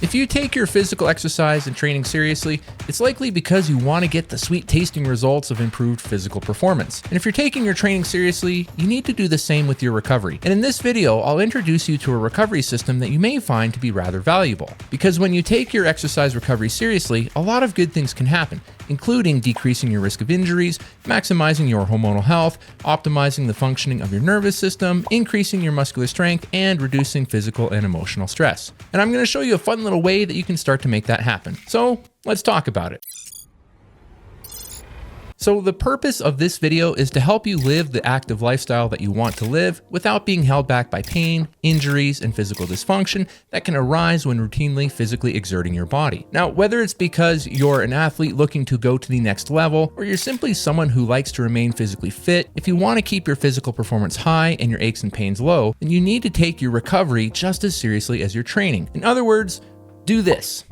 If you take your physical exercise and training seriously, it's likely because you want to get the sweet tasting results of improved physical performance. And if you're taking your training seriously, you need to do the same with your recovery. And in this video, I'll introduce you to a recovery system that you may find to be rather valuable. Because when you take your exercise recovery seriously, a lot of good things can happen, including decreasing your risk of injuries, maximizing your hormonal health, optimizing the functioning of your nervous system, increasing your muscular strength, and reducing physical and emotional stress. And I'm going to show you a fun little way that you can start to make that happen. So let's talk about it. So the purpose of this video is to help you live the active lifestyle that you want to live without being held back by pain, injuries, and physical dysfunction that can arise when routinely physically exerting your body. Now, whether it's because you're an athlete looking to go to the next level, or you're simply someone who likes to remain physically fit, if you want to keep your physical performance high and your aches and pains low, then you need to take your recovery just as seriously as your training. In other words, do this.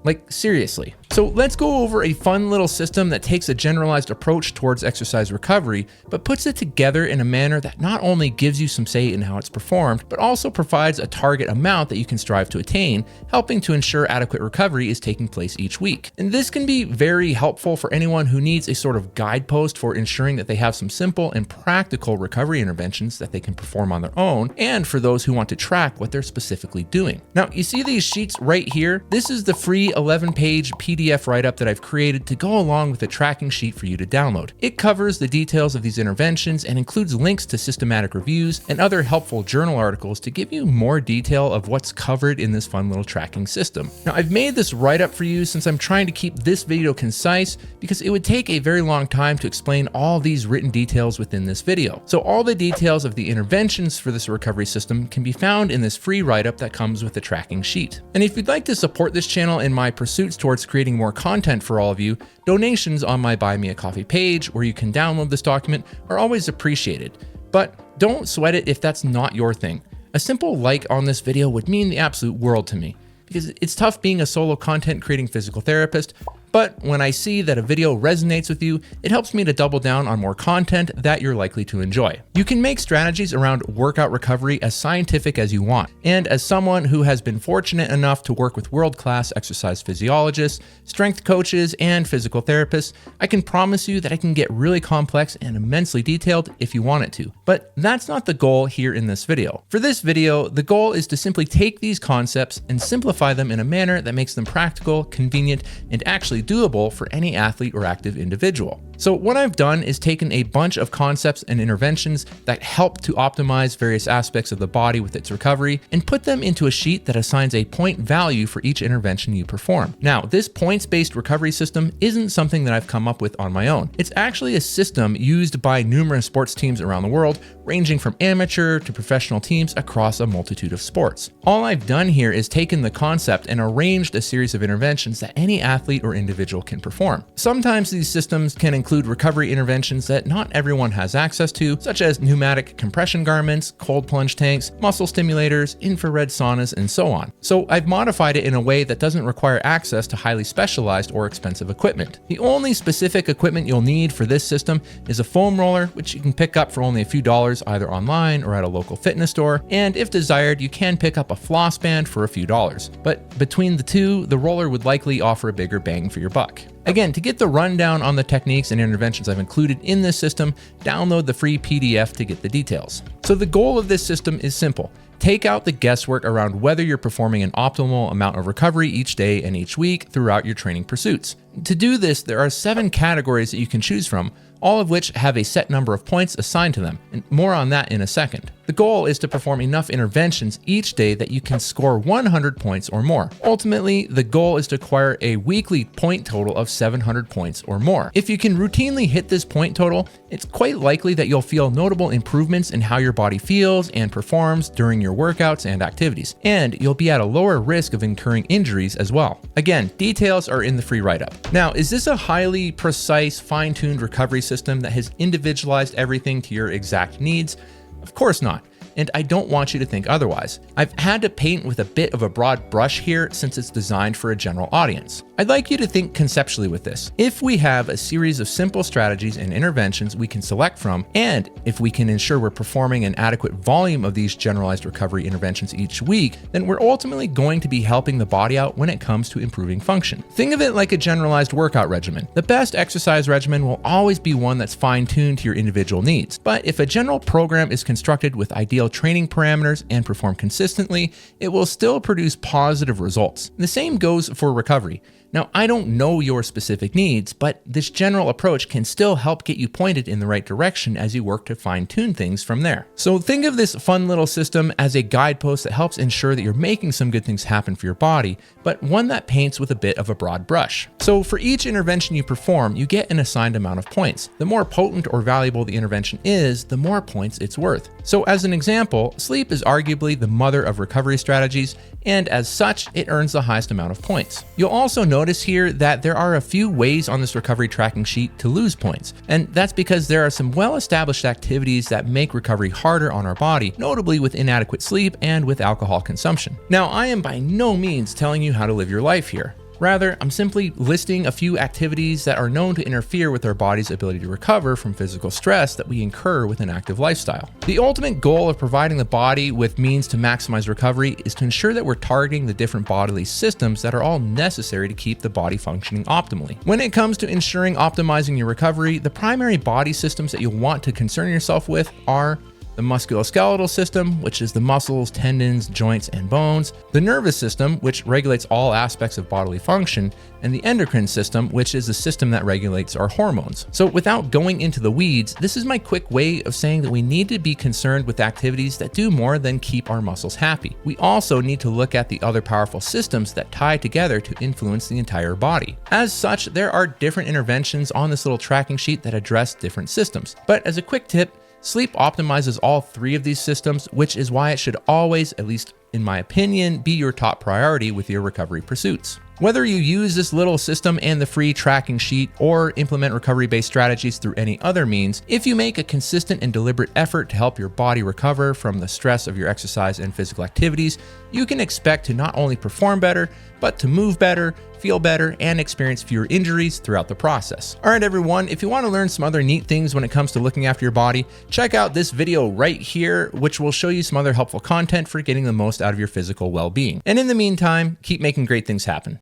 Like, seriously. So let's go over a fun little system that takes a generalized approach towards exercise recovery, but puts it together in a manner that not only gives you some say in how it's performed, but also provides a target amount that you can strive to attain, helping to ensure adequate recovery is taking place each week. And this can be very helpful for anyone who needs a sort of guidepost for ensuring that they have some simple and practical recovery interventions that they can perform on their own, and for those who want to track what they're specifically doing. Now, you see these sheets right here? This is the free 11-page PDF write-up that I've created to go along with a tracking sheet for you to download. It covers the details of these interventions and includes links to systematic reviews and other helpful journal articles to give you more detail of what's covered in this fun little tracking system. Now, I've made this write-up for you since I'm trying to keep this video concise because it would take a very long time to explain all these written details within this video. So all the details of the interventions for this recovery system can be found in this free write-up that comes with the tracking sheet. And if you'd like to support this channel in my pursuits towards creating more content for all of you, donations on my Buy Me a Coffee page, where you can download this document, are always appreciated. But don't sweat it if that's not your thing. A simple like on this video would mean the absolute world to me, because it's tough being a solo content creating physical therapist. But when I see that a video resonates with you, it helps me to double down on more content that you're likely to enjoy. You can make strategies around workout recovery as scientific as you want. And as someone who has been fortunate enough to work with world-class exercise physiologists, strength coaches, and physical therapists, I can promise you that I can get really complex and immensely detailed if you want it to. But that's not the goal here in this video. For this video, the goal is to simply take these concepts and simplify them in a manner that makes them practical, convenient, and actually doable for any athlete or active individual. So what I've done is taken a bunch of concepts and interventions that help to optimize various aspects of the body with its recovery and put them into a sheet that assigns a point value for each intervention you perform. Now, this points-based recovery system isn't something that I've come up with on my own. It's actually a system used by numerous sports teams around the world, ranging from amateur to professional teams across a multitude of sports. All I've done here is taken the concept and arranged a series of interventions that any athlete or individual can perform. Sometimes these systems can include recovery interventions that not everyone has access to, such as pneumatic compression garments, cold plunge tanks, muscle stimulators, infrared saunas, and so on. So I've modified it in a way that doesn't require access to highly specialized or expensive equipment. The only specific equipment you'll need for this system is a foam roller, which you can pick up for only a few dollars either online or at a local fitness store, and if desired, you can pick up a floss band for a few dollars. But between the two, the roller would likely offer a bigger bang for your buck. Again, to get the rundown on the techniques and interventions I've included in this system, download the free PDF to get the details. So the goal of this system is simple. Take out the guesswork around whether you're performing an optimal amount of recovery each day and each week throughout your training pursuits. To do this, there are 7 categories that you can choose from, all of which have a set number of points assigned to them, and more on that in a second. The goal is to perform enough interventions each day that you can score 100 points or more. Ultimately, the goal is to acquire a weekly point total of 700 points or more. If you can routinely hit this point total, it's quite likely that you'll feel notable improvements in how your body feels and performs during your workouts and activities, and you'll be at a lower risk of incurring injuries as well. Again, details are in the free write-up. Now, is this a highly precise, fine-tuned recovery system that has individualized everything to your exact needs? Of course not. and I don't want you to think otherwise. I've had to paint with a bit of a broad brush here since it's designed for a general audience. I'd like you to think conceptually with this. If we have a series of simple strategies and interventions we can select from, and if we can ensure we're performing an adequate volume of these generalized recovery interventions each week, then we're ultimately going to be helping the body out when it comes to improving function. Think of it like a generalized workout regimen. The best exercise regimen will always be one that's fine-tuned to your individual needs. But if a general program is constructed with ideal training parameters and performed consistently, it will still produce positive results. The same goes for recovery. Now, I don't know your specific needs, but this general approach can still help get you pointed in the right direction as you work to fine-tune things from there. So think of this fun little system as a guidepost that helps ensure that you're making some good things happen for your body, but one that paints with a bit of a broad brush. So for each intervention you perform, you get an assigned amount of points. The more potent or valuable the intervention is, the more points it's worth. So as an example, sleep is arguably the mother of recovery strategies, and as such, it earns the highest amount of points. You'll also notice here that there are a few ways on this recovery tracking sheet to lose points, and that's because there are some well-established activities that make recovery harder on our body, notably with inadequate sleep and with alcohol consumption. Now, I am by no means telling you how to live your life here. Rather, I'm simply listing a few activities that are known to interfere with our body's ability to recover from physical stress that we incur with an active lifestyle. The ultimate goal of providing the body with means to maximize recovery is to ensure that we're targeting the different bodily systems that are all necessary to keep the body functioning optimally. When it comes to ensuring optimizing your recovery, the primary body systems that you'll want to concern yourself with are the musculoskeletal system, which is the muscles, tendons, joints, and bones, the nervous system, which regulates all aspects of bodily function, and the endocrine system, which is the system that regulates our hormones. So without going into the weeds, this is my quick way of saying that we need to be concerned with activities that do more than keep our muscles happy. We also need to look at the other powerful systems that tie together to influence the entire body. As such, there are different interventions on this little tracking sheet that address different systems. But as a quick tip, sleep optimizes all three of these systems, which is why it should always, at least in my opinion, be your top priority with your recovery pursuits. Whether you use this little system and the free tracking sheet or implement recovery-based strategies through any other means, if you make a consistent and deliberate effort to help your body recover from the stress of your exercise and physical activities, you can expect to not only perform better, but to move better, feel better, and experience fewer injuries throughout the process. All right, everyone, if you want to learn some other neat things when it comes to looking after your body, check out this video right here, which will show you some other helpful content for getting the most out of your physical well-being. And in the meantime, keep making great things happen.